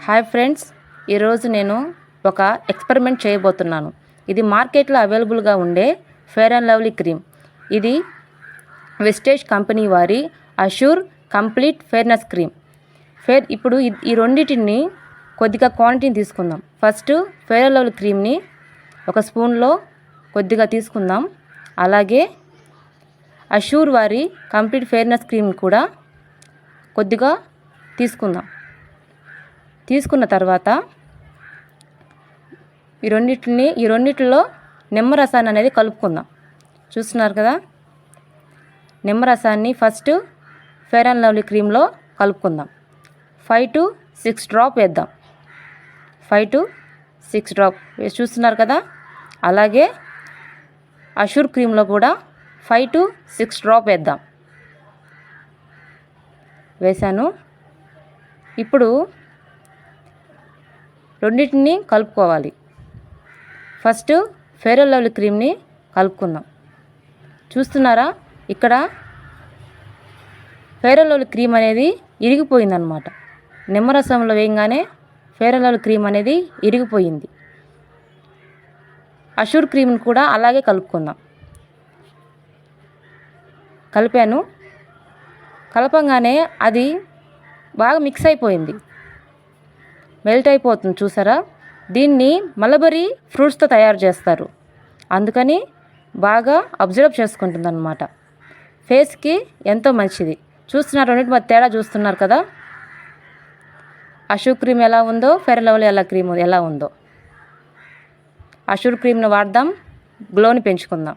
Hi friends, ఈరోజు నేను ఒక ఎక్స్పెరిమెంట్ చేయబోతున్నాను. ఇది మార్కెట్లో అవైలబుల్గా ఉండే ఫెయిర్ అండ్ లవ్లీ క్రీమ్. ఇది వెస్టేజ్ కంపెనీ వారి అష్యూర్ కంప్లీట్ ఫెయిర్నెస్ క్రీమ్. ఇప్పుడు ఈ రెండింటిని కొద్దిగా క్వాంటిటీని తీసుకుందాం. ఫస్ట్ ఫెయిర్ అండ్ లవ్లీ క్రీమ్ని ఒక స్పూన్లో కొద్దిగా తీసుకుందాం. అలాగే అష్యూర్ వారి కంప్లీట్ ఫెయిర్నెస్ క్రీమ్ కూడా కొద్దిగా తీసుకుందాం. తీసుకున్న తర్వాత ఈ రెండిట్లో నిమ్మరసాన్ని అనేది కలుపుకుందాం. చూస్తున్నారు కదా, నిమ్మరసాన్ని ఫస్ట్ ఫెయిర్ అండ్ లవ్లీ క్రీమ్లో కలుపుకుందాం. 5 to 6 డ్రాప్ వేద్దాం. 5 to 6 డ్రాప్ చూస్తున్నారు కదా. అలాగే అష్యూర్ క్రీమ్లో కూడా 5 to 6 డ్రాప్ వేద్దాం. వేసాను. ఇప్పుడు రెండింటిని కలుపుకోవాలి. ఫస్ట్ ఫెయిర్ అండ్ లవ్లీ క్రీమ్ని కలుపుకుందాం. చూస్తున్నారా, ఇక్కడ ఫెయిర్ అండ్ లవ్లీ క్రీమ్ అనేది ఇరిగిపోయిందనమాట. నిమ్మరసంలో వేయగానే ఫెయిర్ అండ్ లవ్లీ క్రీమ్ అనేది ఇరిగిపోయింది. అష్యూర్ క్రీమ్ని కూడా అలాగే కలుపుకుందాం. కలిపాను. కలపంగానే అది బాగా మిక్స్ అయిపోయింది, మెల్ట్ అయిపోతుంది. చూసారా, దీన్ని మలబరీ ఫ్రూట్స్తో తయారు చేస్తారు. అందుకని బాగా అబ్జర్వ్ చేసుకుంటుంది అన్నమాట. ఫేస్కి ఎంతో మంచిది. చూస్తున్నారు, రెండింటి మధ్య తేడా చూస్తున్నారు కదా. అష్యూర్ క్రీమ్ ఎలా ఉందో, ఫెయిర్ అండ్ లవ్లీ క్రీమ్ ఎలా ఉందో. అష్యూర్ క్రీమ్ని వాడదాం, గ్లోని పెంచుకుందాం.